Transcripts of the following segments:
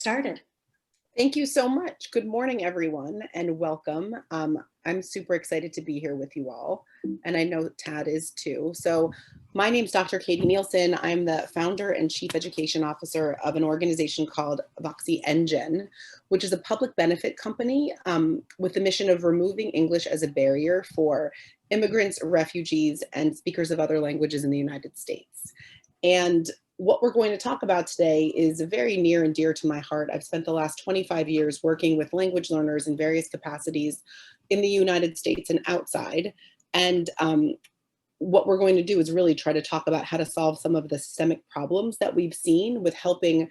Started. Thank you so much. Good morning, everyone, and welcome. I'm super excited to be here with you all, and I know Tad is too. So my name's Dr. Katie Nielson. I'm the founder and chief education officer of an organization called Voxy EnGen, which is a public benefit company with the mission of removing English as a barrier for immigrants, refugees, and speakers of other languages in the United States. And what we're going to talk about today is very near and dear to my heart. I've spent the last 25 years working with language learners in various capacities in the United States and outside. And what we're going to do is really try to talk about how to solve some of the systemic problems that we've seen with helping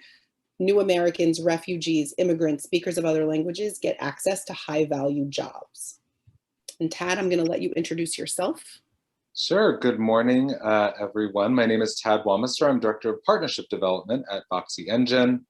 new Americans, refugees, immigrants, speakers of other languages get access to high value jobs. And Tad, I'm going to let you introduce yourself. Sure. Good morning, everyone. My name is Tad Wamester. I'm Director of Partnership Development at Voxy EnGen.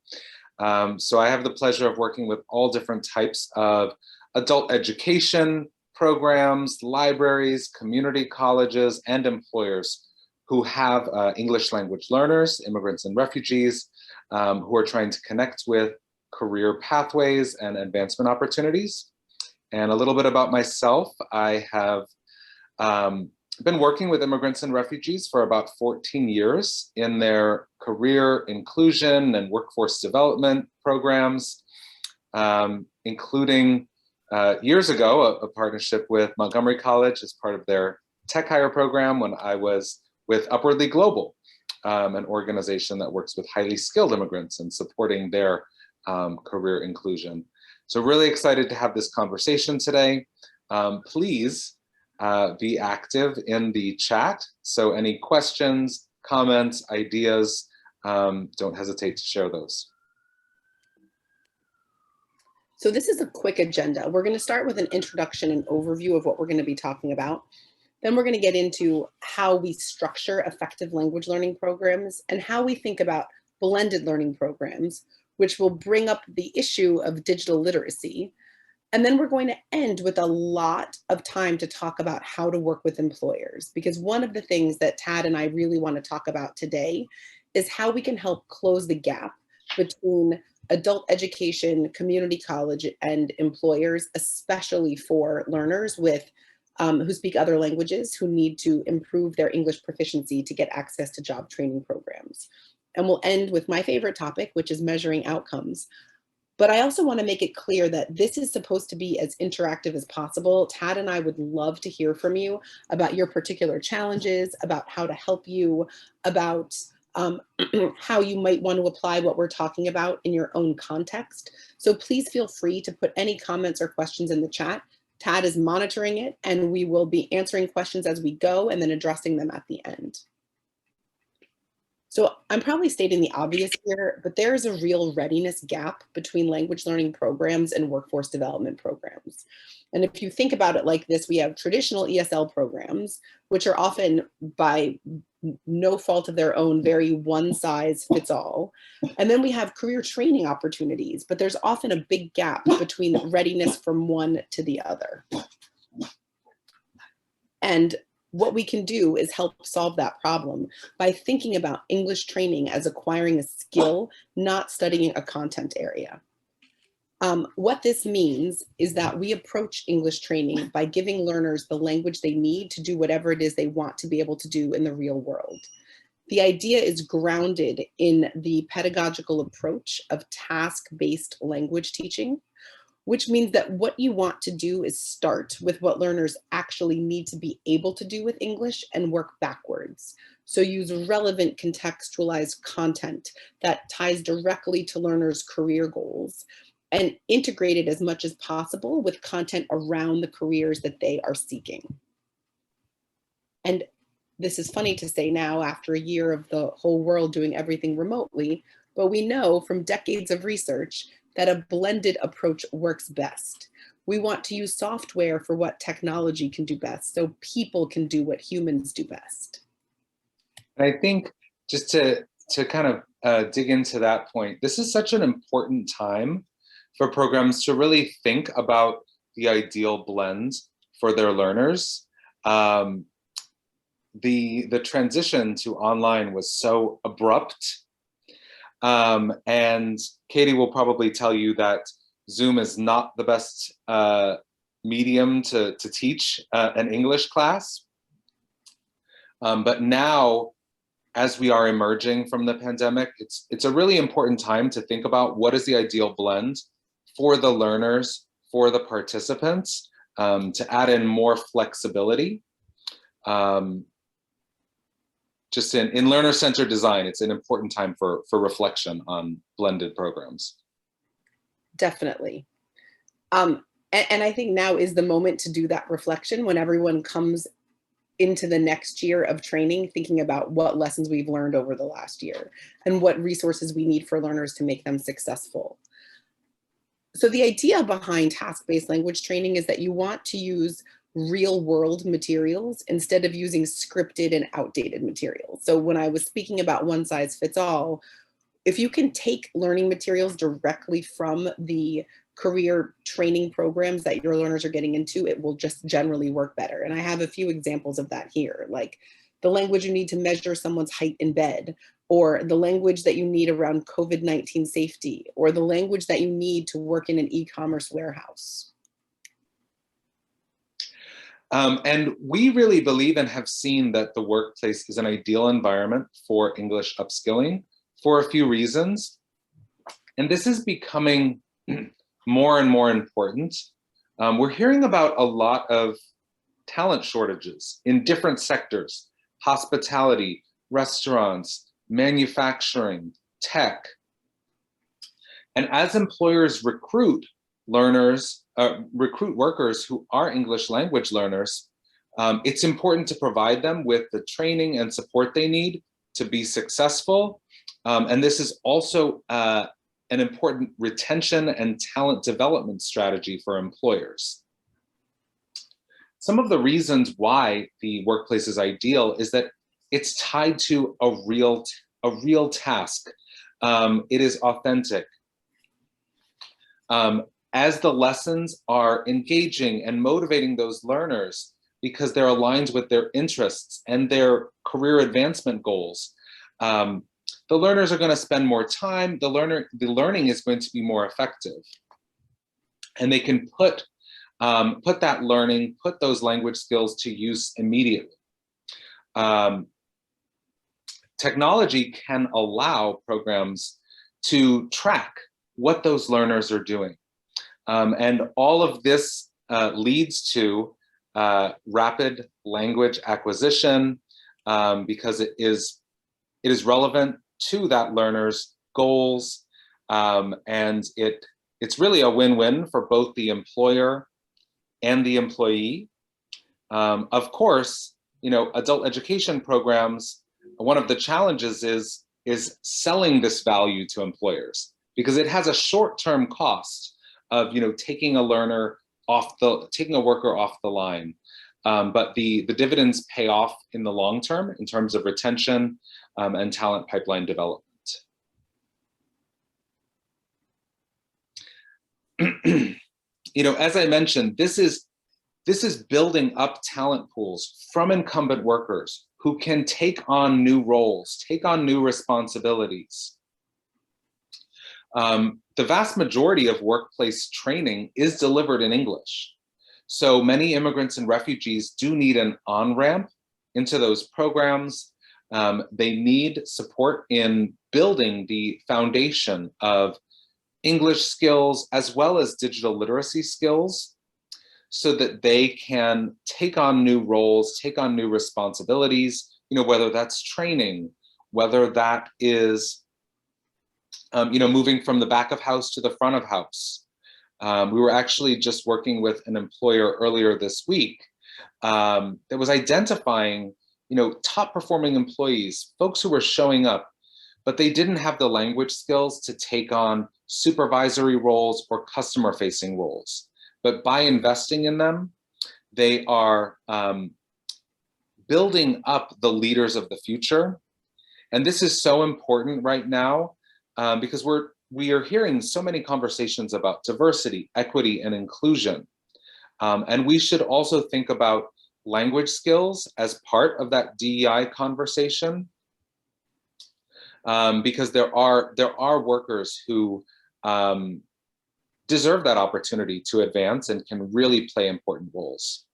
So I have the pleasure of working with all different types of adult education programs, libraries, community colleges, and employers who have English language learners, immigrants and refugees, who are trying to connect with career pathways and advancement opportunities. And a little bit about myself. I have been working with immigrants and refugees for about 14 years in their career inclusion and workforce development programs, including years ago, a partnership with Montgomery College as part of their Tech Hire program when I was with Upwardly Global, an organization that works with highly skilled immigrants and supporting their career inclusion. So really excited to have this conversation today. Please be active in the chat. So any questions, comments, ideas, don't hesitate to share those. So this is a quick agenda. We're going to start with an introduction and overview of what we're going to be talking about. Then we're going to get into how we structure effective language learning programs and how we think about blended learning programs, which will bring up the issue of digital literacy. And then we're going to end with a lot of time to talk about how to work with employers, because one of the things that Tad and I really want to talk about today is how we can help close the gap between adult education, community college, and employers, especially for learners with who speak other languages, who need to improve their English proficiency to get access to job training programs. And we'll end with my favorite topic, which is measuring outcomes. But I also want to make it clear that this is supposed to be as interactive as possible. Tad and I would love to hear from you about your particular challenges, about how to help you, about how you might want to apply what we're talking about in your own context. So please feel free to put any comments or questions in the chat. Tad is monitoring it, and we will be answering questions as we go and then addressing them at the end. So I'm probably stating the obvious here, but there is a real readiness gap between language learning programs and workforce development programs. And if you think about it like this, we have traditional ESL programs, which are often by no fault of their own, very one size fits all. And then we have career training opportunities, but there's often a big gap between readiness from one to the other. And what we can do is help solve that problem by thinking about English training as acquiring a skill, not studying a content area. What this means is that we approach English training by giving learners the language they need to do whatever it is they want to be able to do in the real world. The idea is grounded in the pedagogical approach of task-based language teaching, which means that what you want to do is start with what learners actually need to be able to do with English and work backwards. So use relevant contextualized content that ties directly to learners' career goals and integrate it as much as possible with content around the careers that they are seeking. And this is funny to say now after a year of the whole world doing everything remotely, but we know from decades of research that a blended approach works best. We want to use software for what technology can do best, so people can do what humans do best. And I think just to kind of dig into that point, this is such an important time for programs to really think about the ideal blend for their learners. The transition to online was so abrupt. And Katie will probably tell you that Zoom is not the best medium to teach an English class. But now, as we are emerging from the pandemic, it's a really important time to think about what is the ideal blend for the learners, for the participants, to add in more flexibility. Just in learner-centered design, it's an important time for reflection on blended programs. Definitely. And I think now is the moment to do that reflection when everyone comes into the next year of training, thinking about what lessons we've learned over the last year and what resources we need for learners to make them successful. So the idea behind task-based language training is that you want to use real world materials instead of using scripted and outdated materials. So when I was speaking about one size fits all, if you can take learning materials directly from the career training programs that your learners are getting into, it will just generally work better. And I have a few examples of that here, like the language you need to measure someone's height in bed, or the language that you need around COVID-19 safety, or the language that you need to work in an e-commerce warehouse. And we really believe and have seen that the workplace is an ideal environment for English upskilling for a few reasons. And this is becoming more and more important. We're hearing about a lot of talent shortages in different sectors: hospitality, restaurants, manufacturing, tech. And as employers recruit learners, recruit workers who are English language learners, it's important to provide them with the training and support they need to be successful. And this is also an important retention and talent development strategy for employers. Some of the reasons why the workplace is ideal is that it's tied to a real task. It is authentic. As the lessons are engaging and motivating those learners because they're aligned with their interests and their career advancement goals, the learners are going to spend more time. The learning is going to be more effective, and they can put that learning, put those language skills to use immediately. Technology can allow programs to track what those learners are doing. And all of this leads to rapid language acquisition because it is relevant to that learner's goals. And it's really a win-win for both the employer and the employee. Of course, adult education programs, one of the challenges is selling this value to employers, because it has a short-term cost of taking a worker off the line, but the dividends pay off in the long term in terms of retention and talent pipeline development. As I mentioned, this is building up talent pools from incumbent workers who can take on new roles, take on new responsibilities. The vast majority of workplace training is delivered in English. So many immigrants and refugees do need an on-ramp into those programs. They need support in building the foundation of English skills as well as digital literacy skills so that they can take on new roles, take on new responsibilities, whether that's training, whether that is moving from the back of house to the front of house. We were actually just working with an employer earlier this week that was identifying, top performing employees, folks who were showing up, but they didn't have the language skills to take on supervisory roles or customer facing roles. But by investing in them, they are building up the leaders of the future. And this is so important right now because we are hearing so many conversations about diversity, equity, and inclusion. And we should also think about language skills as part of that DEI conversation, because there are workers who deserve that opportunity to advance and can really play important roles.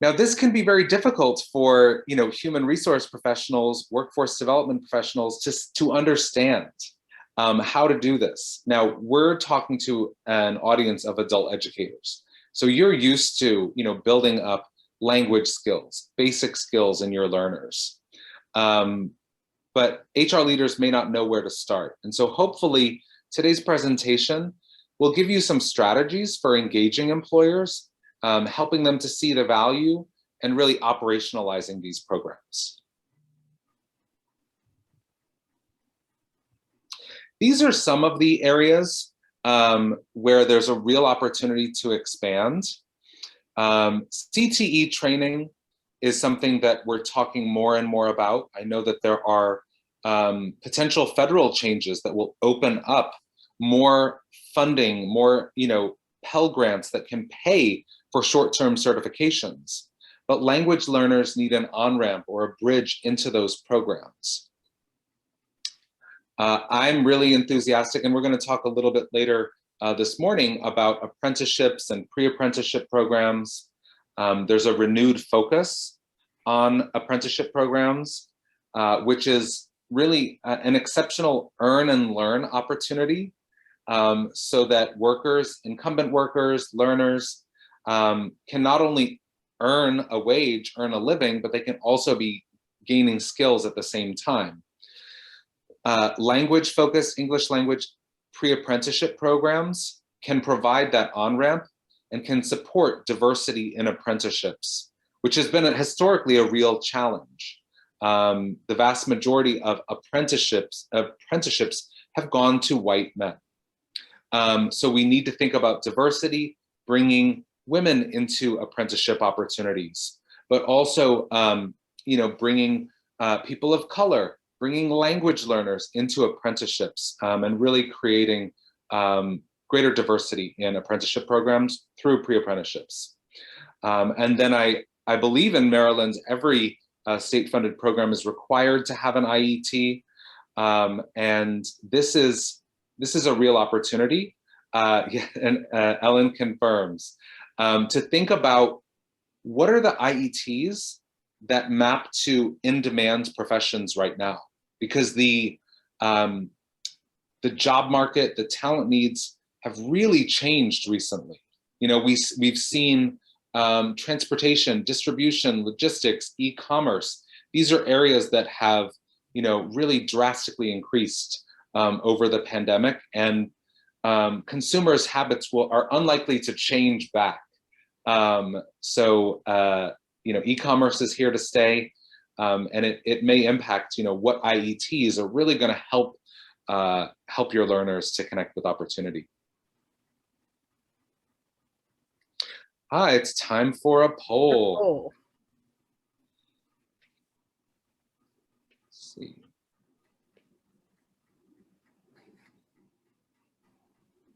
Now, this can be very difficult for human resource professionals, workforce development professionals to understand how to do this. Now, we're talking to an audience of adult educators. So you're used to building up language skills, basic skills in your learners. But HR leaders may not know where to start. And so hopefully today's presentation will give you some strategies for engaging employers, helping them to see the value and really operationalizing these programs. These are some of the areas where there's a real opportunity to expand. CTE training is something that we're talking more and more about. I know that there are potential federal changes that will open up more funding, more Pell grants that can pay for short-term certifications. But language learners need an on-ramp or a bridge into those programs. I'm really enthusiastic, and we're going to talk a little bit later this morning about apprenticeships and pre-apprenticeship programs. There's a renewed focus on apprenticeship programs, which is really an exceptional earn and learn opportunity, so that workers, incumbent workers, learners can not only earn a wage, earn a living, but they can also be gaining skills at the same time. Language-focused English language pre-apprenticeship programs can provide that on-ramp and can support diversity in apprenticeships, which has been historically a real challenge. The vast majority of apprenticeships have gone to white men. So we need to think about diversity, bringing women into apprenticeship opportunities, but also bringing people of color, bringing language learners into apprenticeships, and really creating greater diversity in apprenticeship programs through pre-apprenticeships. And then I believe in Maryland, every state-funded program is required to have an IET, and this is a real opportunity, and Ellen confirms, to think about what are the IETs that map to in-demand professions right now, because the job market, the talent needs have really changed recently. We've seen transportation, distribution, logistics, e-commerce. These are areas that have really drastically increased over the pandemic, and consumers' habits are unlikely to change back. So e-commerce is here to stay, and it may impact what IETs are really going to help your learners to connect with opportunity. Hi, it's time for a poll. Let's see.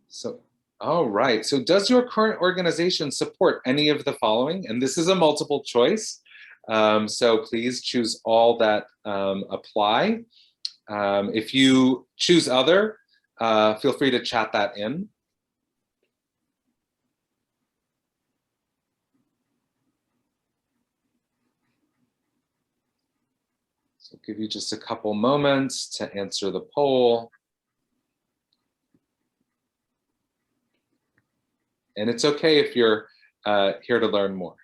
So, all right. So does your current organization support any of the following? And this is a multiple choice. So please choose all that apply. If you choose other, feel free to chat that in. So I'll give you just a couple moments to answer the poll. And it's okay if you're here to learn more.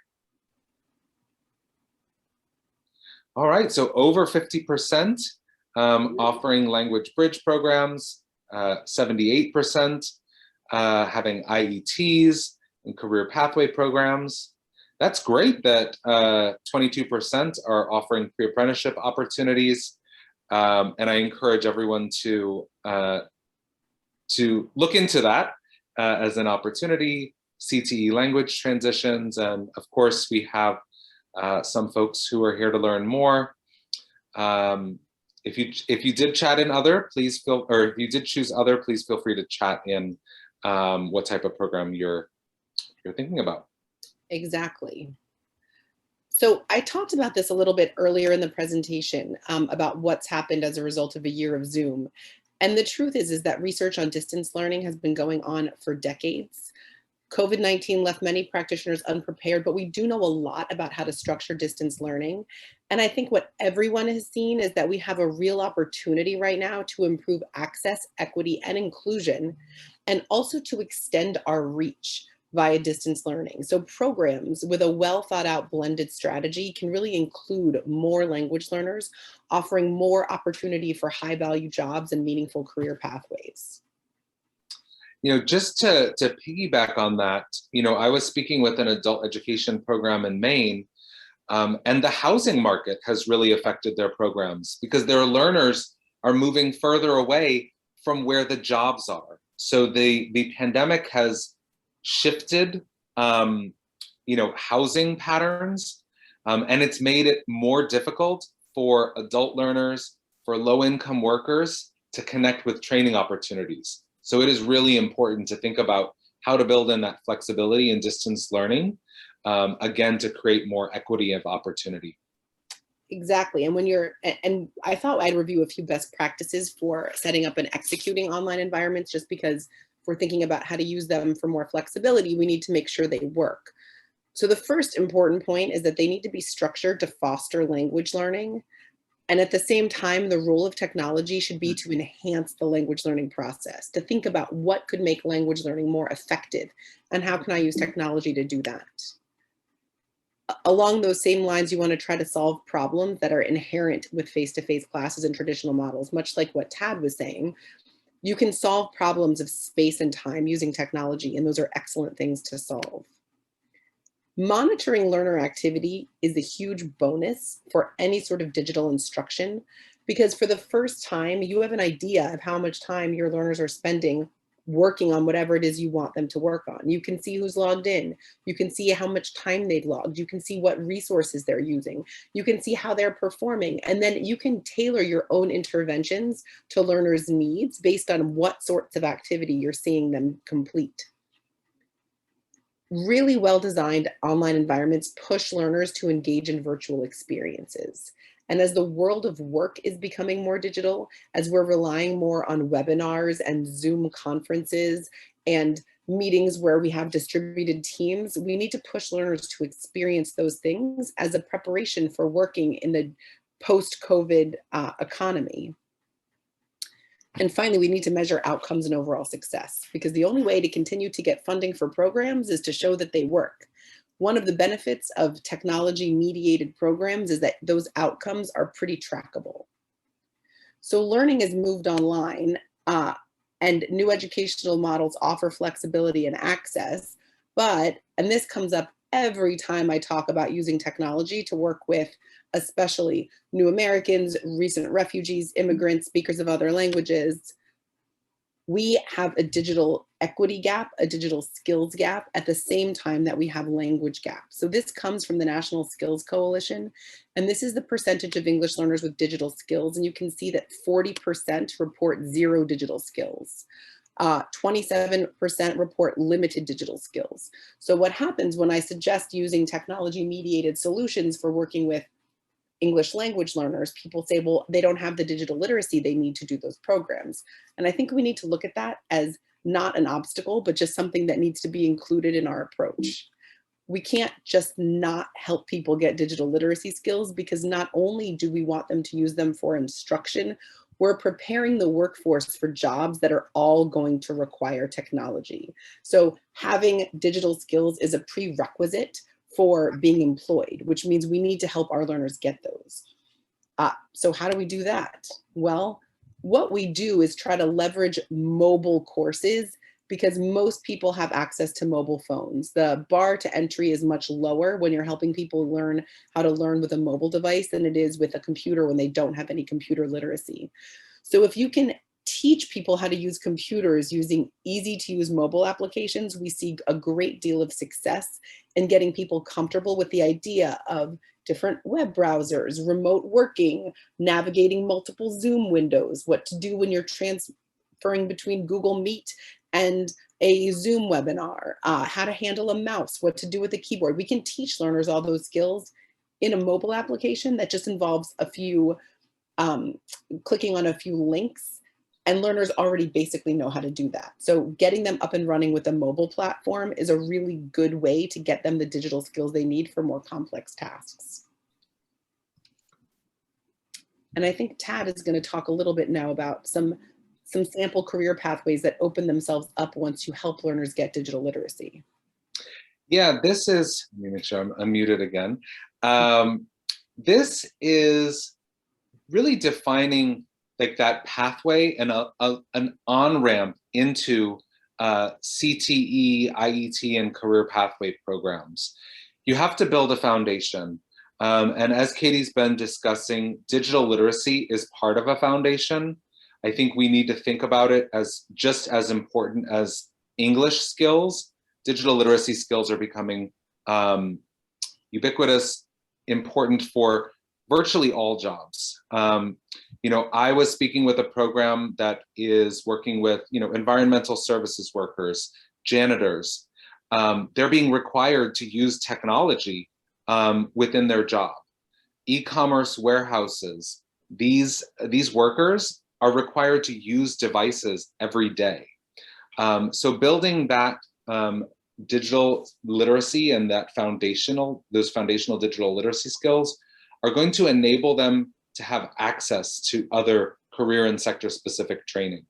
All right, so over 50% offering language bridge programs, 78% having IETs and career pathway programs. That's great that 22% are offering pre-apprenticeship opportunities. And I encourage everyone to look into that as an opportunity, CTE language transitions, and of course we have some folks who are here to learn more. If you did chat in other, please feel, or if you did choose other, please feel free to chat in what type of program you're thinking about. Exactly. So I talked about this a little bit earlier in the presentation about what's happened as a result of a year of Zoom. And the truth is that research on distance learning has been going on for decades. COVID-19 left many practitioners unprepared, but we do know a lot about how to structure distance learning. And I think what everyone has seen is that we have a real opportunity right now to improve access, equity, and inclusion, and also to extend our reach via distance learning. So programs with a well thought out blended strategy can really include more language learners, offering more opportunity for high value jobs and meaningful career pathways. Just to piggyback on that, I was speaking with an adult education program in Maine, and the housing market has really affected their programs because their learners are moving further away from where the jobs are. So the pandemic has shifted, housing patterns, and it's made it more difficult for adult learners, for low-income workers to connect with training opportunities. So it is really important to think about how to build in that flexibility in distance learning, again, to create more equity of opportunity. Exactly. And I thought I'd review a few best practices for setting up and executing online environments, just because if we're thinking about how to use them for more flexibility, we need to make sure they work. So the first important point is that they need to be structured to foster language learning. And at the same time, the role of technology should be to enhance the language learning process, to think about what could make language learning more effective and how can I use technology to do that. Along those same lines, you want to try to solve problems that are inherent with face-to-face classes and traditional models, much like what Tad was saying. You can solve problems of space and time using technology, and those are excellent things to solve. Monitoring learner activity is a huge bonus for any sort of digital instruction, because for the first time, you have an idea of how much time your learners are spending working on whatever it is you want them to work on. You can see who's logged in. You can see how much time they've logged. You can see what resources they're using. You can see how they're performing. And then you can tailor your own interventions to learners' needs based on what sorts of activity you're seeing them complete. Really well-designed online environments push learners to engage in virtual experiences. And as the world of work is becoming more digital, as we're relying more on webinars and Zoom conferences and meetings where we have distributed teams, we need to push learners to experience those things as a preparation for working in the post-COVID economy. And finally, we need to measure outcomes and overall success, because the only way to continue to get funding for programs is to show that they work. One of the benefits of technology-mediated programs is that those outcomes are pretty trackable. So learning has moved online, and new educational models offer flexibility and access, and this comes up every time I talk about using technology to work with especially new Americans, recent refugees, immigrants, speakers of other languages. We have a digital equity gap, a digital skills gap, at the same time that we have language gap. So this comes from the National Skills Coalition, and this is the percentage of English learners with digital skills. And you can see that 40% report zero digital skills. 27% report limited digital skills. So what happens when I suggest using technology-mediated solutions for working with English language learners, people say, well, they don't have the digital literacy they need to do those programs. And I think we need to look at that as not an obstacle, but just something that needs to be included in our approach. We can't just not help people get digital literacy skills, because not only do we want them to use them for instruction, we're preparing the workforce for jobs that are all going to require technology. So having digital skills is a prerequisite for being employed, which means we need to help our learners get those. So how do we do that? Well, what we do is try to leverage mobile courses, because most people have access to mobile phones. The bar to entry is much lower when you're helping people learn how to learn with a mobile device than it is with a computer when they don't have any computer literacy. So if you can teach people how to use computers using easy to use mobile applications, we see a great deal of success in getting people comfortable with the idea of different web browsers, remote working, navigating multiple Zoom windows, what to do when you're transferring between Google Meet and a Zoom webinar, how to handle a mouse, what to do with a keyboard. We can teach learners all those skills in a mobile application that just involves a few, clicking on a few links And learners already basically know how to do that. So getting them up and running with a mobile platform is a really good way to get them the digital skills they need for more complex tasks. And I think Tad is going to talk a little bit now about some sample career pathways that open themselves up once you help learners get digital literacy. Yeah, this is, let me make sure I'm unmuted again. This is really defining like that pathway and an on-ramp into CTE, IET, and career pathway programs. You have to build a foundation. And as Katie's been discussing, digital literacy is part of a foundation. I think we need to think about it as just as important as English skills. Digital literacy skills are becoming ubiquitous, important for virtually all jobs. I was speaking with a program that is working with, environmental services workers, janitors. They're being required to use technology within their job. E-commerce warehouses, these workers are required to use devices every day. So building that digital literacy and those foundational digital literacy skills are going to enable them to have access to other career and sector specific training.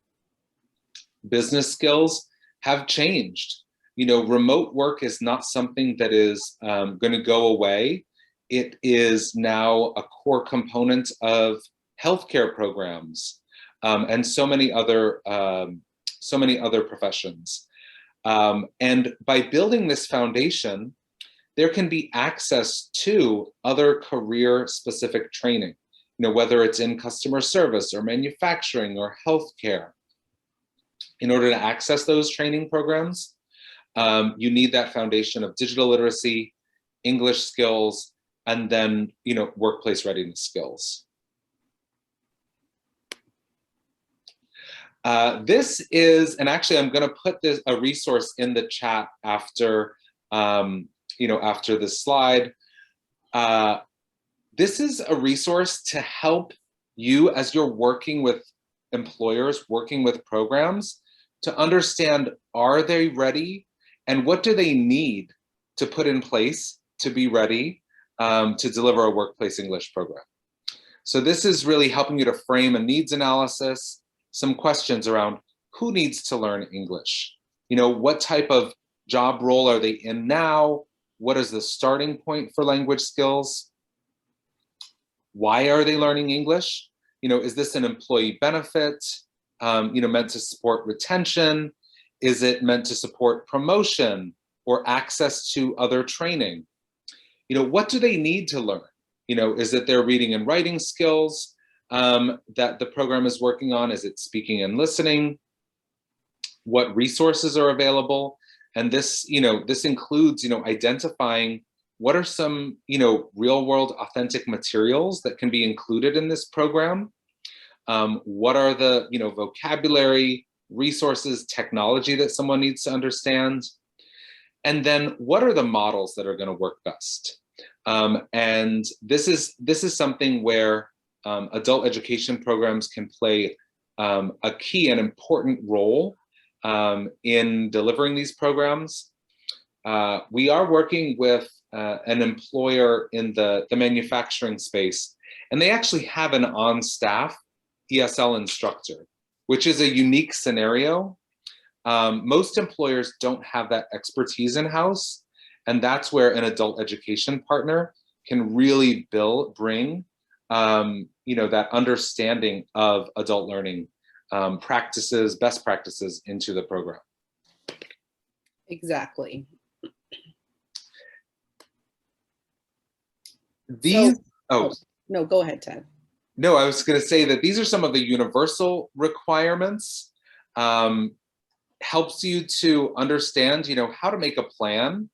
Business skills have changed. Remote work is not something that is going to go away. It is now a core component of healthcare programs and so many other professions. And by building this foundation, there can be access to other career-specific training, whether it's in customer service or manufacturing or healthcare. In order to access those training programs, you need that foundation of digital literacy, English skills, and then, workplace readiness skills. This is, and actually I'm going to put a resource in the chat after, after this slide. This is a resource to help you as you're working with employers, working with programs, to understand, are they ready and what do they need to put in place to be ready to deliver a workplace English program. So this is really helping you to frame a needs analysis, some questions around who needs to learn English? What type of job role are they in now? What is the starting point for language skills? Why are they learning English? Is this an employee benefit, meant to support retention? Is it meant to support promotion or access to other training? What do they need to learn? Is it their reading and writing skills that the program is working on? Is it speaking and listening? What resources are available? And this, this includes, identifying what are some, real world authentic materials that can be included in this program? What are the, vocabulary, resources, technology that someone needs to understand? And then what are the models that are going to work best? And this is something where adult education programs can play a key and important role in delivering these programs. We are working with an employer in the manufacturing space, and they actually have an on-staff ESL instructor, which is a unique scenario. Most employers don't have that expertise in-house, and that's where an adult education partner can really bring that understanding of adult learning practices, best practices into the program. Exactly. No, go ahead, Ted. No, I was going to say that these are some of the universal requirements. Helps you to understand, how to make a plan,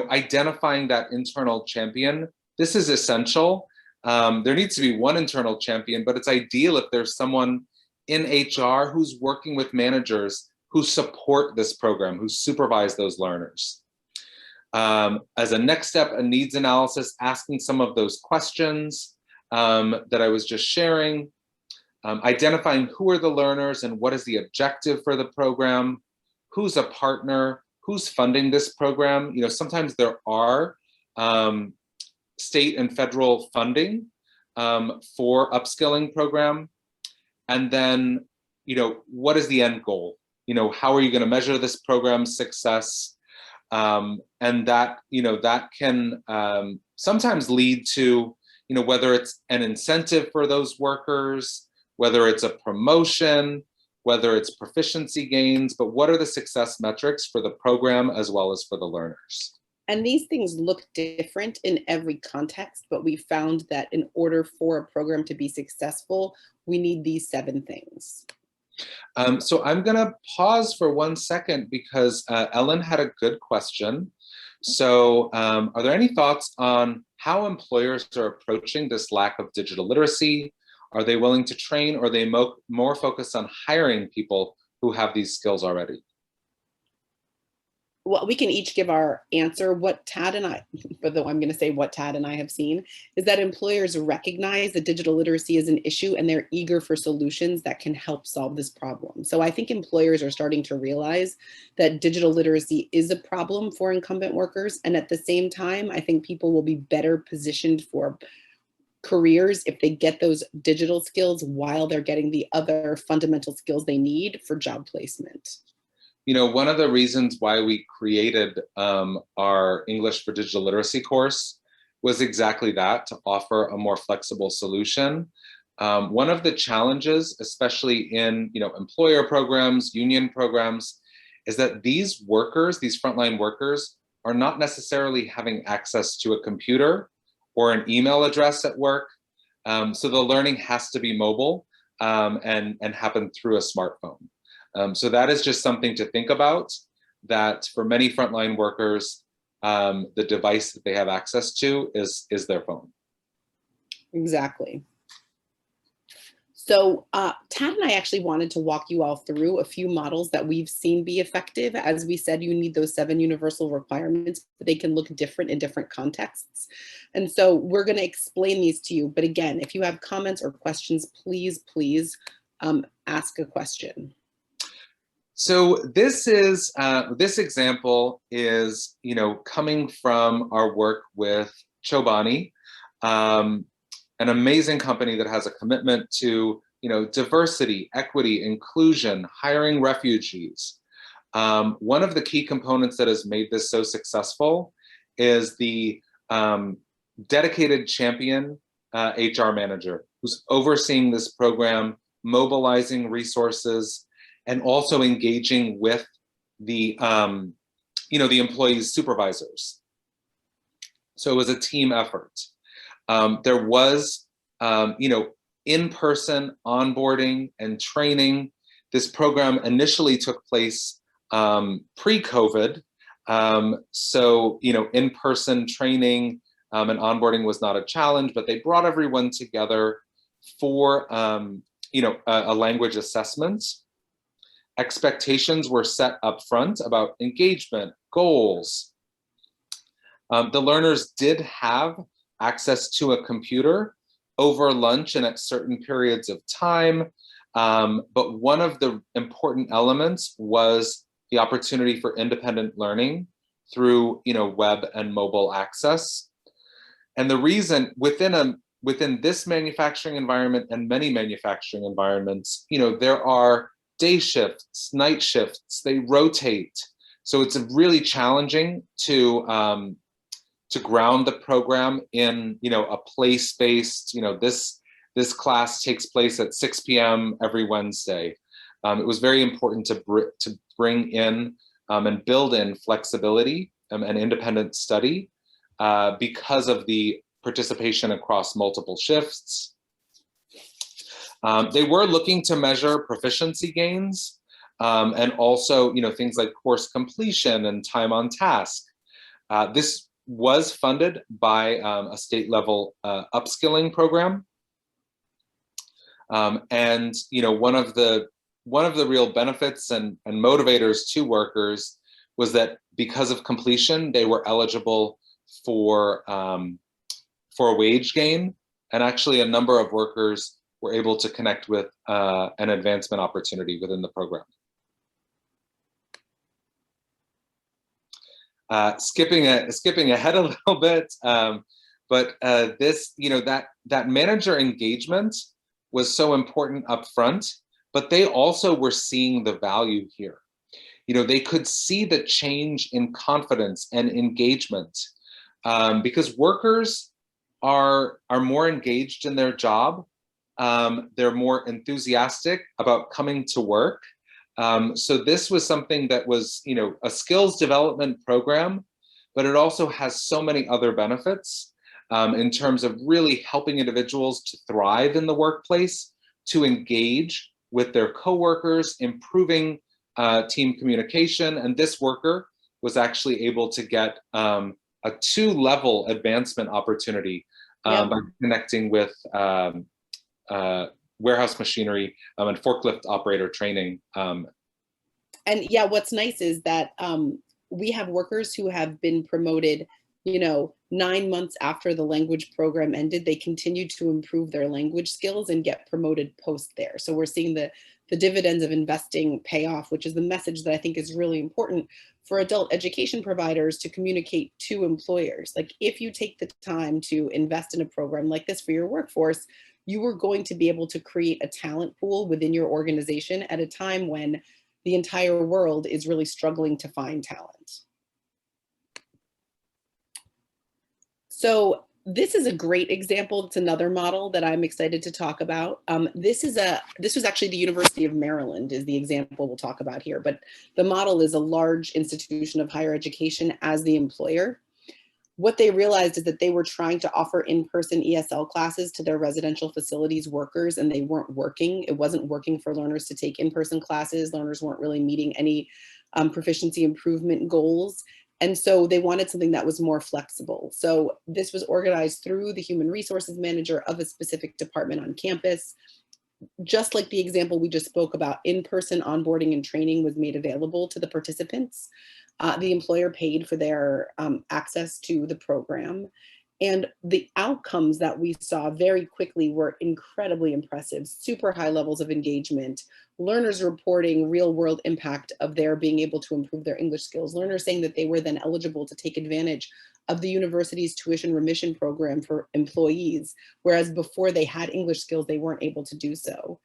identifying that internal champion. This is essential. There needs to be one internal champion, but it's ideal if there's someone in HR who's working with managers who support this program, who supervise those learners. As a next step, a needs analysis, asking some of those questions that I was just sharing. identifying who are the learners and what is the objective for the program, who's a partner, who's funding this program. Sometimes there are state and federal funding for upskilling program. And then, what is the end goal? How are you going to measure this program's success? And that, that can sometimes lead to, whether it's an incentive for those workers, whether it's a promotion, whether it's proficiency gains, but what are the success metrics for the program as well as for the learners? And these things look different in every context, but we found that in order for a program to be successful, we need these 7 things. So I'm going to pause for 1 second because Ellen had a good question. So are there any thoughts on how employers are approaching this lack of digital literacy? Are they willing to train, or are they more focused on hiring people who have these skills already? Well, we can each give our answer. What Tad and I, but though I'm going to say what Tad and I have seen, is that employers recognize that digital literacy is an issue and they're eager for solutions that can help solve this problem. So I think employers are starting to realize that digital literacy is a problem for incumbent workers. And at the same time, I think people will be better positioned for careers if they get those digital skills while they're getting the other fundamental skills they need for job placement. One of the reasons why we created our English for Digital Literacy course was exactly that, to offer a more flexible solution. One of the challenges, especially in employer programs, union programs, is that these workers, these frontline workers, are not necessarily having access to a computer or an email address at work. So the learning has to be mobile and happen through a smartphone. So that is just something to think about, that for many frontline workers, the device that they have access to is their phone. Exactly. So Tad and I actually wanted to walk you all through a few models that we've seen be effective. As we said, you need those 7 universal requirements, but they can look different in different contexts. And so we're going to explain these to you. But again, if you have comments or questions, please ask a question. So this is this example is coming from our work with Chobani, an amazing company that has a commitment to diversity, equity, inclusion, hiring refugees. One of the key components that has made this so successful is the dedicated champion HR manager who's overseeing this program, mobilizing resources, and also engaging with the the employees' supervisors. So it was a team effort. There was in-person onboarding and training. This program initially took place pre-COVID. So in-person training and onboarding was not a challenge, but they brought everyone together for a language assessment. Expectations were set up front about engagement, goals. The learners did have access to a computer over lunch and at certain periods of time. But one of the important elements was the opportunity for independent learning through web and mobile access. And the reason within this manufacturing environment and many manufacturing environments, there are day shifts, night shifts, they rotate. So it's really challenging to ground the program in a place-based, this class takes place at 6 p.m. every Wednesday. It was very important to bring in and build in flexibility and independent study because of the participation across multiple shifts. They were looking to measure proficiency gains and also, things like course completion and time on task. This was funded by a state level upskilling program. And, one of the real benefits and motivators to workers was that because of completion, they were eligible for a wage gain. And actually a number of workers were able to connect with an advancement opportunity within the program. Skipping ahead a little bit, but this, that manager engagement was so important up front, but they also were seeing the value here. They could see the change in confidence and engagement because workers are more engaged in their job. They're more enthusiastic about coming to work. So this was something that was, a skills development program, but it also has so many other benefits in terms of really helping individuals to thrive in the workplace, to engage with their coworkers, improving team communication. And this worker was actually able to get a 2-level advancement opportunity by connecting with warehouse machinery and forklift operator training. And yeah, what's nice is that we have workers who have been promoted, 9 months after the language program ended. They continue to improve their language skills and get promoted post there. So we're seeing the dividends of investing pay off, which is the message that I think is really important for adult education providers to communicate to employers. Like, if you take the time to invest in a program like this for your workforce, you are going to be able to create a talent pool within your organization at a time when the entire world is really struggling to find talent. So this is a great example. It's another model that I'm excited to talk about. This was actually the University of Maryland is the example we'll talk about here, but the model is a large institution of higher education as the employer. What they realized is that they were trying to offer in-person ESL classes to their residential facilities workers, and they weren't working. It wasn't working for learners to take in-person classes. Learners weren't really meeting any proficiency improvement goals. And so they wanted something that was more flexible. So this was organized through the human resources manager of a specific department on campus. Just like the example we just spoke about, in-person onboarding and training was made available to the participants. The employer paid for their access to the program. And the outcomes that we saw very quickly were incredibly impressive. Super high levels of engagement, learners reporting real world impact of their being able to improve their English skills, learners saying that they were then eligible to take advantage of the university's tuition remission program for employees, whereas before they had English skills, they weren't able to do so.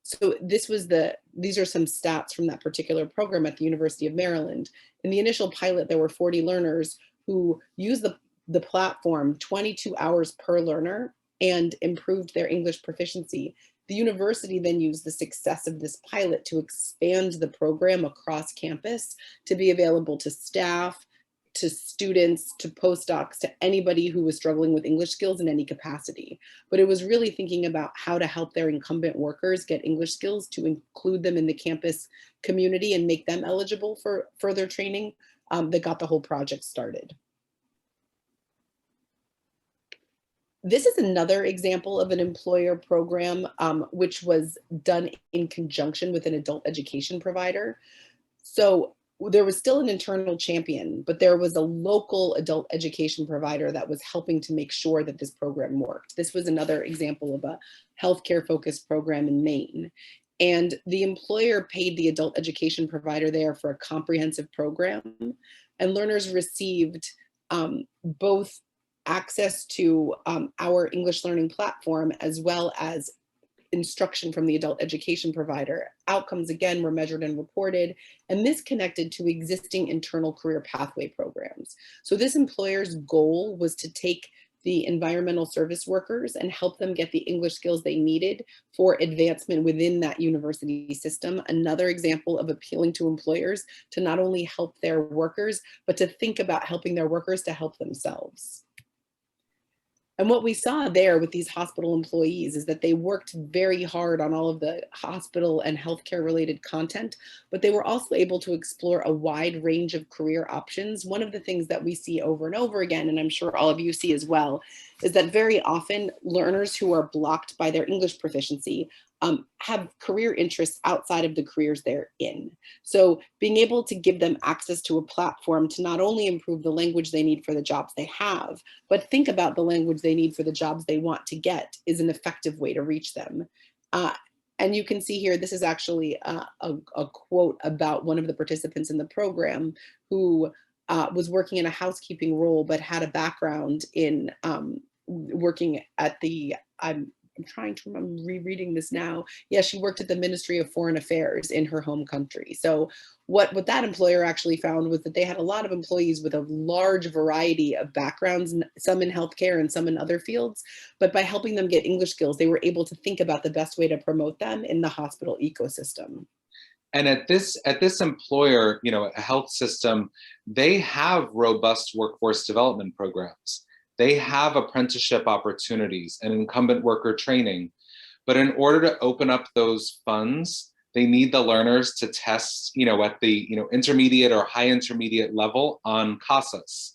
So these are some stats from that particular program at the University of Maryland. In the initial pilot, there were 40 learners who used the platform 22 hours per learner and improved their English proficiency. The university then used the success of this pilot to expand the program across campus to be available to staff, to students, to postdocs, to anybody who was struggling with English skills in any capacity. But it was really thinking about how to help their incumbent workers get English skills, to include them in the campus community and make them eligible for further training that got the whole project started. This is another example of an employer program which was done in conjunction with an adult education provider. So there was still an internal champion, but there was a local adult education provider that was helping to make sure that this program worked. This was another example of a healthcare focused program in Maine. And the employer paid the adult education provider there for a comprehensive program, and learners received both access to our English learning platform as well as instruction from the adult education provider. Outcomes, again, were measured and reported, and this connected to existing internal career pathway programs. So this employer's goal was to take the environmental service workers and help them get the English skills they needed for advancement within that university system. Another example of appealing to employers to not only help their workers, but to think about helping their workers to help themselves. And what we saw there with these hospital employees is that they worked very hard on all of the hospital and healthcare related content, but they were also able to explore a wide range of career options. One of the things that we see over and over again, and I'm sure all of you see as well, is that very often learners who are blocked by their English proficiency have career interests outside of the careers they're in. So being able to give them access to a platform to not only improve the language they need for the jobs they have, but think about the language they need for the jobs they want to get is an effective way to reach them. And you can see here, this is actually a quote about one of the participants in the program who was working in a housekeeping role, but had a background in working at the, I'm trying to remember, rereading this now. Yeah, she worked at the Ministry of Foreign Affairs in her home country. So what that employer actually found was that they had a lot of employees with a large variety of backgrounds, some in healthcare and some in other fields. But by helping them get English skills, they were able to think about the best way to promote them in the hospital ecosystem. And at this employer, you know, a health system, they have robust workforce development programs. They have apprenticeship opportunities and incumbent worker training. But in order to open up those funds, they need the learners to test, you know, at the, you know, intermediate or high intermediate level on CASAS.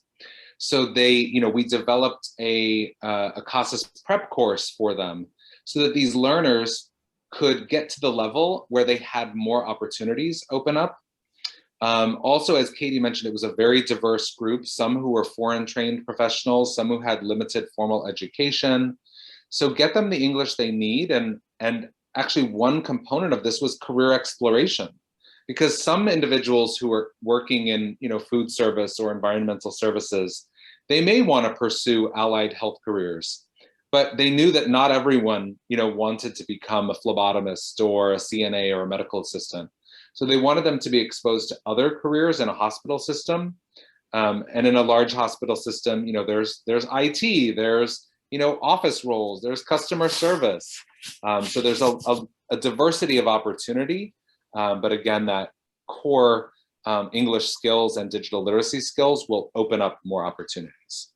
So they, you know, we developed a CASAS prep course for them so that these learners could get to the level where they had more opportunities open up. Also, as Katie mentioned, it was a very diverse group, some who were foreign trained professionals, some who had limited formal education. So get them the English they need. And actually one component of this was career exploration, because some individuals who are working in, you know, food service or environmental services, they may want to pursue allied health careers, but they knew that not everyone, you know, wanted to become a phlebotomist or a CNA or a medical assistant. So they wanted them to be exposed to other careers in a hospital system. And in a large hospital system, you know, there's IT, there's, you know, office roles, there's customer service. So there's a diversity of opportunity. But again, that core English skills and digital literacy skills will open up more opportunities.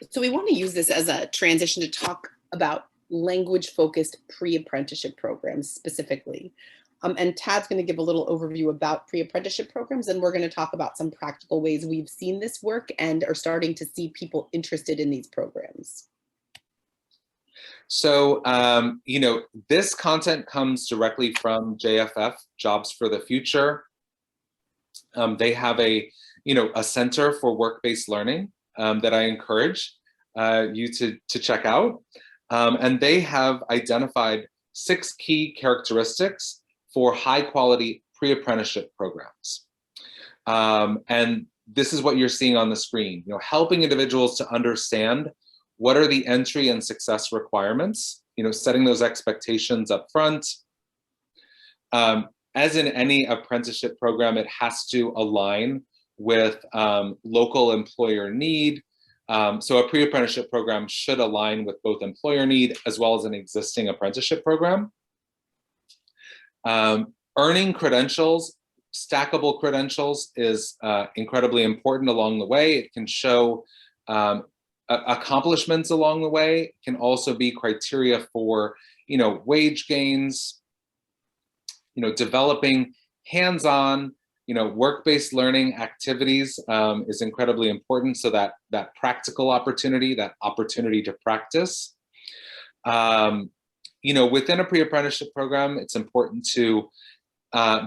So we want to use this as a transition to talk about language-focused pre-apprenticeship programs specifically. And Tad's going to give a little overview about pre-apprenticeship programs, and we're going to talk about some practical ways we've seen this work and are starting to see people interested in these programs. So, you know, this content comes directly from JFF, Jobs for the Future. They have a center for work-based learning that I encourage you to check out. And they have identified 6 key characteristics for high quality pre-apprenticeship programs. And this is what you're seeing on the screen, you know, helping individuals to understand what are the entry and success requirements, you know, setting those expectations up front. As in any apprenticeship program, it has to align with local employer need. So a pre-apprenticeship program should align with both employer need as well as an existing apprenticeship program. Earning credentials, stackable credentials is incredibly important along the way. It can show accomplishments along the way. It can also be criteria for, you know, wage gains, you know, developing hands-on, you know, work-based learning activities is incredibly important. So that practical opportunity, that opportunity to practice. You know, within a pre-apprenticeship program, it's important to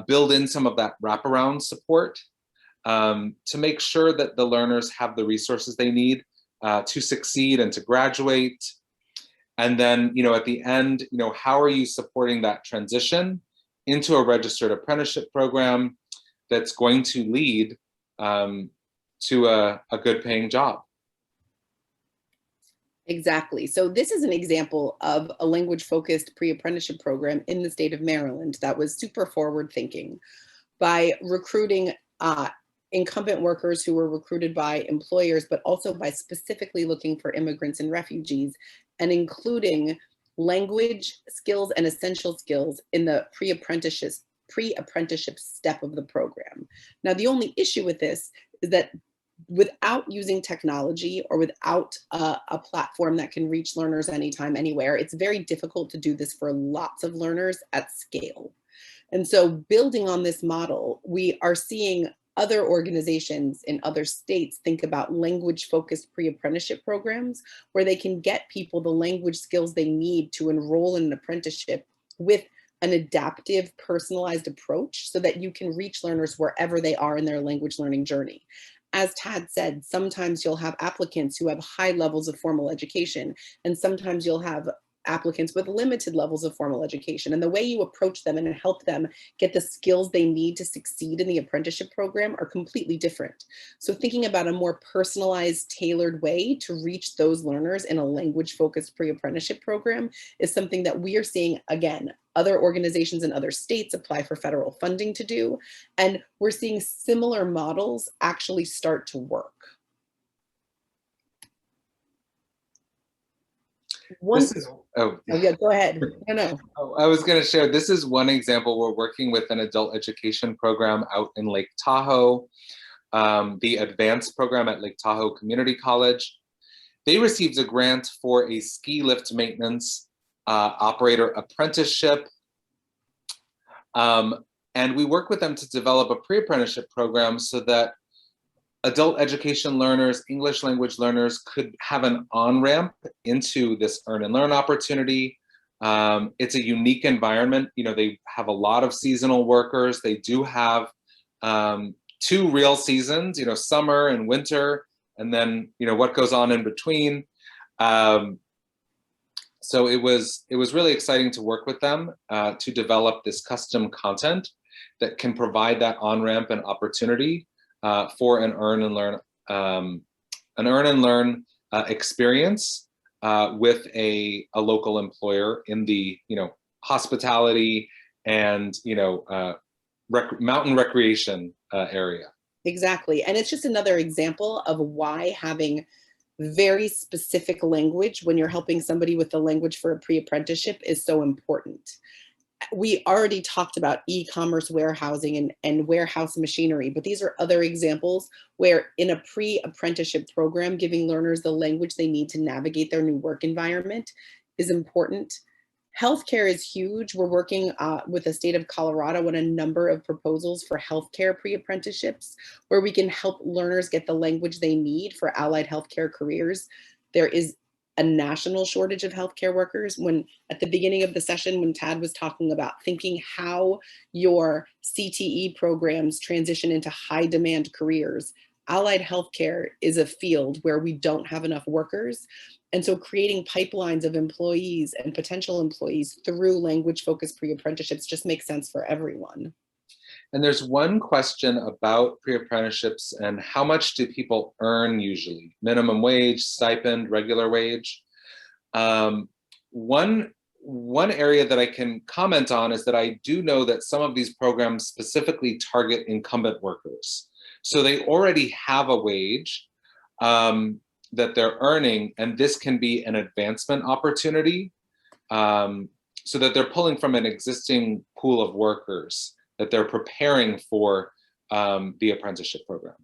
build in some of that wraparound support to make sure that the learners have the resources they need to succeed and to graduate. And then, you know, at the end, you know, how are you supporting that transition into a registered apprenticeship program that's going to lead to a good paying job? Exactly. So this is an example of a language-focused pre-apprenticeship program in the state of Maryland that was super forward-thinking by recruiting incumbent workers who were recruited by employers, but also by specifically looking for immigrants and refugees, and including language skills and essential skills in the pre-apprenticeship step of the program. Now, the only issue with this is that without using technology or without a platform that can reach learners anytime, anywhere, it's very difficult to do this for lots of learners at scale. And so building on this model, we are seeing other organizations in other states think about language-focused pre-apprenticeship programs where they can get people the language skills they need to enroll in an apprenticeship with an adaptive, personalized approach so that you can reach learners wherever they are in their language learning journey. As Tad said, sometimes you'll have applicants who have high levels of formal education, and sometimes you'll have applicants with limited levels of formal education. And the way you approach them and help them get the skills they need to succeed in the apprenticeship program are completely different. So thinking about a more personalized, tailored way to reach those learners in a language-focused pre-apprenticeship program is something that we are seeing, again, other organizations in other states apply for federal funding to do. And we're seeing similar models actually start to work. Oh yeah, go ahead. No. I was going to share, this is one example. We're working with an adult education program out in Lake Tahoe, the advanced program at Lake Tahoe Community College. They received a grant for a ski lift maintenance operator apprenticeship. And we work with them to develop a pre-apprenticeship program so that adult education learners, English language learners could have an on-ramp into this earn and learn opportunity. It's a unique environment. You know, they have a lot of seasonal workers. They do have 2 real seasons, you know, summer and winter, and then, you know, what goes on in between. So it was really exciting to work with them to develop this custom content that can provide that on-ramp and opportunity for an earn and learn experience with a local employer in the, you know, hospitality and, you know, mountain recreation area. Exactly. And it's just another example of why having very specific language when you're helping somebody with the language for a pre-apprenticeship is so important. We already talked about e-commerce warehousing and warehouse machinery, but these are other examples where in a pre-apprenticeship program, giving learners the language they need to navigate their new work environment is important. Healthcare is huge. We're working with the state of Colorado on a number of proposals for healthcare pre-apprenticeships where we can help learners get the language they need for allied healthcare careers. There is a national shortage of healthcare workers. When at the beginning of the session, when Tad was talking about thinking how your CTE programs transition into high demand careers, allied healthcare is a field where we don't have enough workers. And so creating pipelines of employees and potential employees through language-focused pre-apprenticeships just makes sense for everyone. And there's one question about pre-apprenticeships and how much do people earn usually? Minimum wage, stipend, regular wage? One area that I can comment on is that I do know that some of these programs specifically target incumbent workers. So they already have a wage that they're earning, and this can be an advancement opportunity so that they're pulling from an existing pool of workers that they're preparing for the apprenticeship program.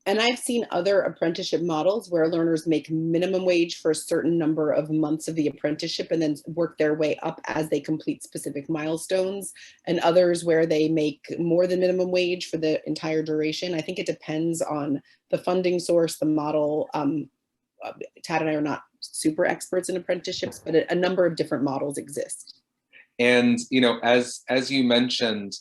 And I've seen other apprenticeship models where learners make minimum wage for a certain number of months of the apprenticeship and then work their way up as they complete specific milestones, and others where they make more than minimum wage for the entire duration. I think it depends on the funding source, the model. Tad and I are not super experts in apprenticeships, but a number of different models exist. And, you know, as you mentioned,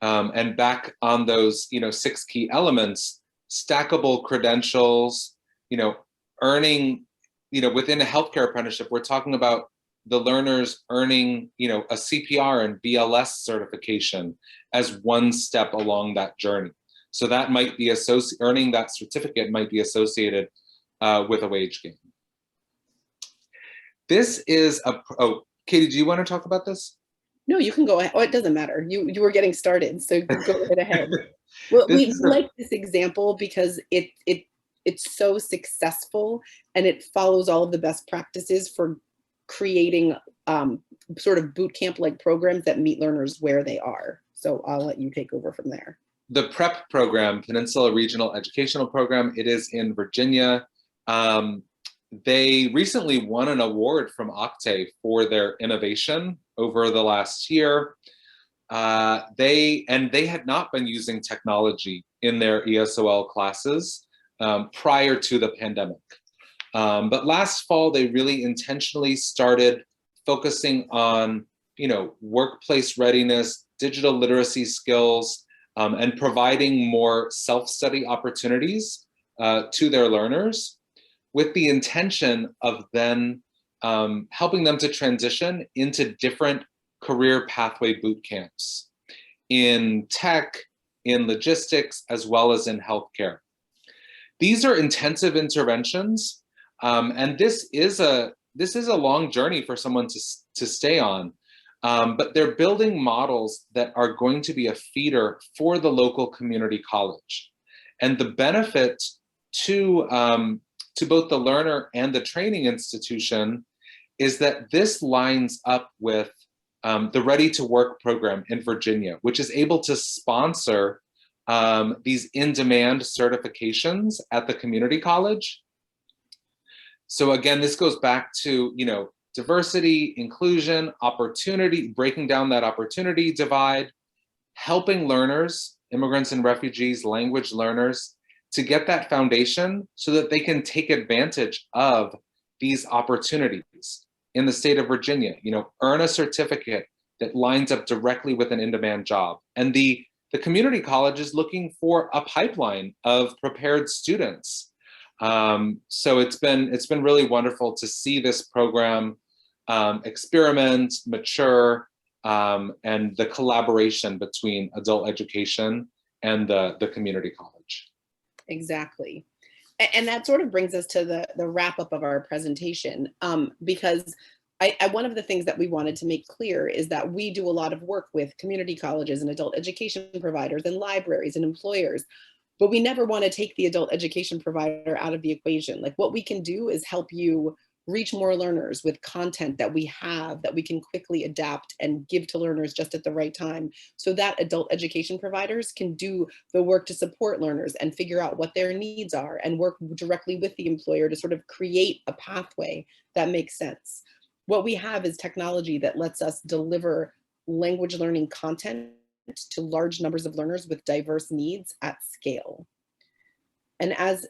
and back on those, you know, 6 key elements, stackable credentials, you know, earning, you know, within a healthcare apprenticeship, we're talking about the learners earning, you know, a CPR and BLS certification as one step along that journey. So that might be earning that certificate might be associated with a wage gain. This is oh, Katie, do you want to talk about this? No, you can go ahead. Oh, it doesn't matter. You were getting started, so go right ahead. Well, we like this example because it's so successful and it follows all of the best practices for creating sort of boot camp like programs that meet learners where they are. So I'll let you take over from there. The PREP program, Peninsula Regional Educational Program, it is in Virginia. They recently won an award from Octave for their innovation over the last year. they had not been using technology in their ESOL classes prior to the pandemic. But last fall, they really intentionally started focusing on, workplace readiness, digital literacy skills, and providing more self-study opportunities to their learners, with the intention of then helping them to transition into different career pathway boot camps in tech, in logistics, as well as in healthcare. These are intensive interventions, and this is a long journey for someone to stay on. But they're building models that are going to be a feeder for the local community college. And the benefit to both the learner and the training institution is that this lines up with the Ready to Work program in Virginia, which is able to sponsor these in-demand certifications at the community college. So again, this goes back to, diversity, inclusion, opportunity, breaking down that opportunity divide, helping learners, immigrants and refugees, language learners, to get that foundation so that they can take advantage of these opportunities in the state of Virginia, earn a certificate that lines up directly with an in-demand job. And the community college is looking for a pipeline of prepared students. So it's been really wonderful to see this program experiment, mature, and the collaboration between adult education and the community college. Exactly. And that sort of brings us to the wrap up of our presentation, because one of the things that we wanted to make clear is that we do a lot of work with community colleges and adult education providers and libraries and employers, but we never want to take the adult education provider out of the equation. Like, what we can do is help you reach more learners with content that we have that we can quickly adapt and give to learners just at the right time, so that adult education providers can do the work to support learners and figure out what their needs are and work directly with the employer to sort of create a pathway that makes sense. What we have is technology that lets us deliver language learning content to large numbers of learners with diverse needs at scale. And as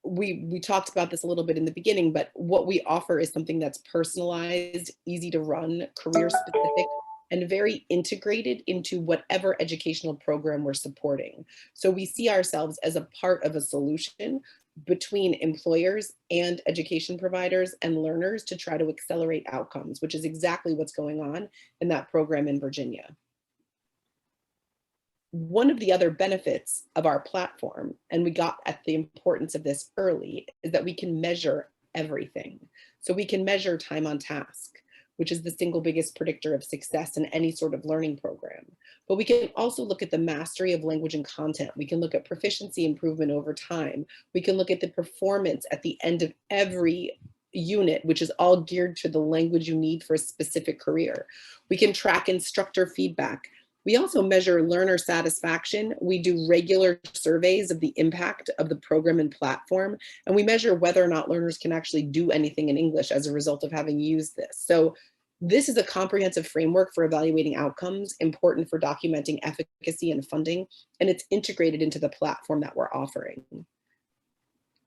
we talked about this a little bit in the beginning, but what we offer is something that's personalized, easy to run, career specific, and very integrated into whatever educational program we're supporting. So we see ourselves as a part of a solution between employers and education providers and learners to try to accelerate outcomes, which is exactly what's going on in that program in Virginia. One of the other benefits of our platform, and we got at the importance of this early, is that we can measure everything. So we can measure time on task, which is the single biggest predictor of success in any sort of learning program. But we can also look at the mastery of language and content. We can look at proficiency improvement over time. We can look at the performance at the end of every unit, which is all geared to the language you need for a specific career. We can track instructor feedback. We also measure learner satisfaction. We do regular surveys of the impact of the program and platform, and we measure whether or not learners can actually do anything in English as a result of having used this. So this is a comprehensive framework for evaluating outcomes, important for documenting efficacy and funding, and it's integrated into the platform that we're offering.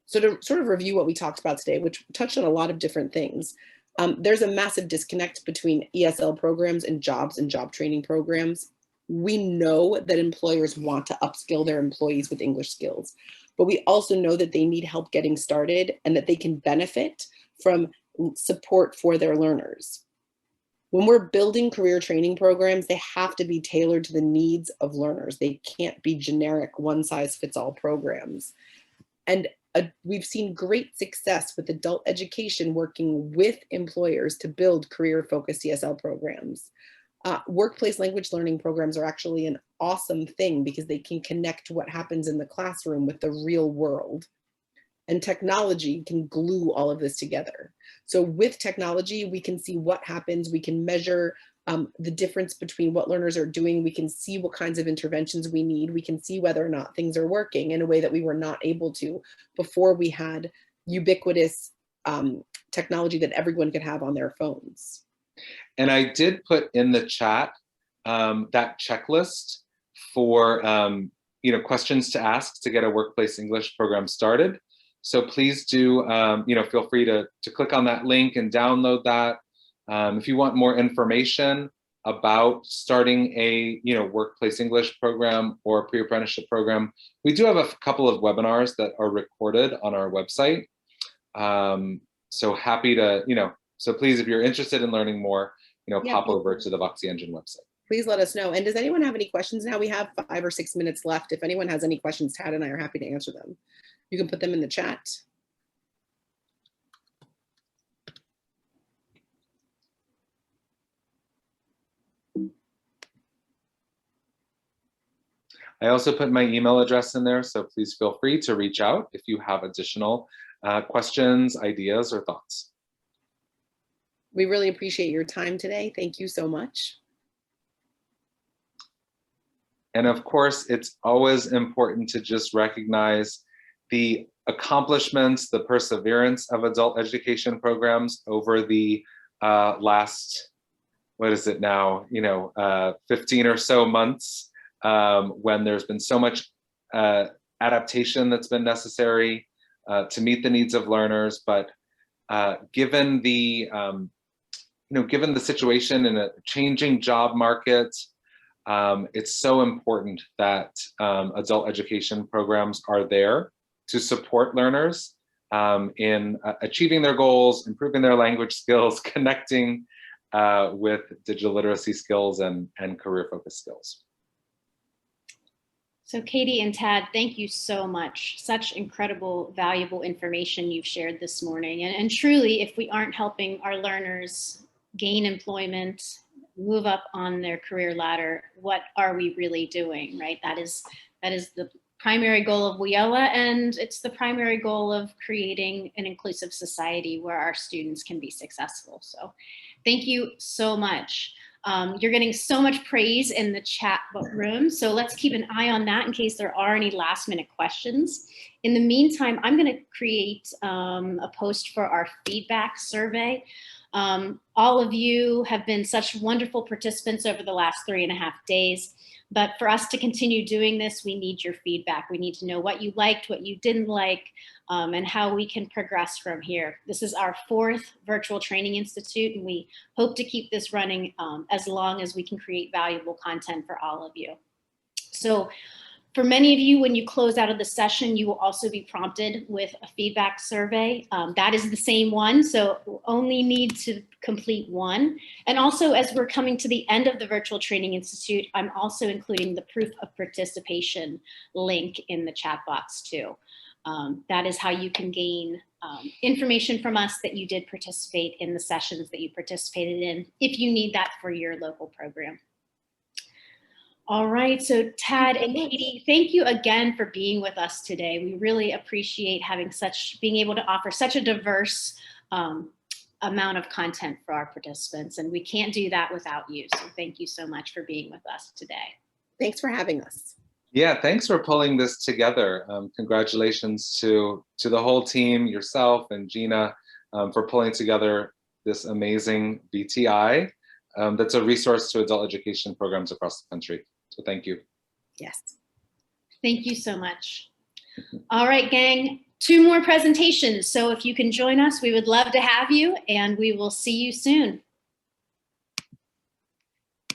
So to sort of review what we talked about today, which touched on a lot of different things, there's a massive disconnect between ESL programs and job training programs. We know that employers want to upskill their employees with English skills, but we also know that they need help getting started and that they can benefit from support for their learners. When we're building career training programs, they have to be tailored to the needs of learners. They can't be generic one-size-fits-all programs. And we've seen great success with adult education working with employers to build career-focused ESL programs. Workplace language learning programs are actually an awesome thing because they can connect what happens in the classroom with the real world. And technology can glue all of this together. So with technology, we can see what happens. We can measure the difference between what learners are doing. We can see what kinds of interventions we need. We can see whether or not things are working in a way that we were not able to before we had ubiquitous technology that everyone could have on their phones. And I did put in the chat that checklist for questions to ask to get a workplace English program started. So please do feel free to click on that link and download that. If you want more information about starting a workplace English program or a pre-apprenticeship program, we do have a couple of webinars that are recorded on our website. So happy to, so please, if you're interested in learning more, pop over to the Voxy EnGen website. Please let us know. And does anyone have any questions now? We have 5 or 6 minutes left. If anyone has any questions, Tad and I are happy to answer them. You can put them in the chat. I also put my email address in there, so please feel free to reach out if you have additional questions, ideas, or thoughts. We really appreciate your time today. Thank you so much. And of course, it's always important to just recognize the accomplishments, the perseverance of adult education programs over the last, what is it now, 15 or so months, when there's been so much adaptation that's been necessary to meet the needs of learners. But given the given the situation in a changing job market, it's so important that adult education programs are there to support learners in achieving their goals, improving their language skills, connecting with digital literacy skills and career-focused skills. So Katie and Tad, thank you so much. Such incredible, valuable information you've shared this morning. And truly, if we aren't helping our learners gain employment, move up on their career ladder, what are we really doing, right? That is the primary goal of WIELA, and it's the primary goal of creating an inclusive society where our students can be successful. So thank you so much. You're getting so much praise in the chat room, so let's keep an eye on that in case there are any last minute questions. In the meantime, I'm going to create a post for our feedback survey. All of you have been such wonderful participants over the last 3.5 days. But for us to continue doing this, we need your feedback. We need to know what you liked, what you didn't like, and how we can progress from here. This is our 4th virtual training institute, and we hope to keep this running as long as we can create valuable content for all of you. So for many of you, when you close out of the session, you will also be prompted with a feedback survey. That is the same one, so we'll only need to complete one. And also, as we're coming to the end of the Virtual Training Institute, I'm also including the proof of participation link in the chat box too. That is how you can gain information from us that you did participate in the sessions that you participated in, if you need that for your local program. All right, so Tad and Katie, thank you again for being with us today. We really appreciate being able to offer such a diverse amount of content for our participants, and we can't do that without you. So thank you so much for being with us today. Thanks for having us. Yeah, thanks for pulling this together. Congratulations to the whole team, yourself and Gina, for pulling together this amazing BTI that's a resource to adult education programs across the country. So thank you. Yes. Thank you so much. All right, gang, 2 more presentations. So if you can join us, we would love to have you, and we will see you soon.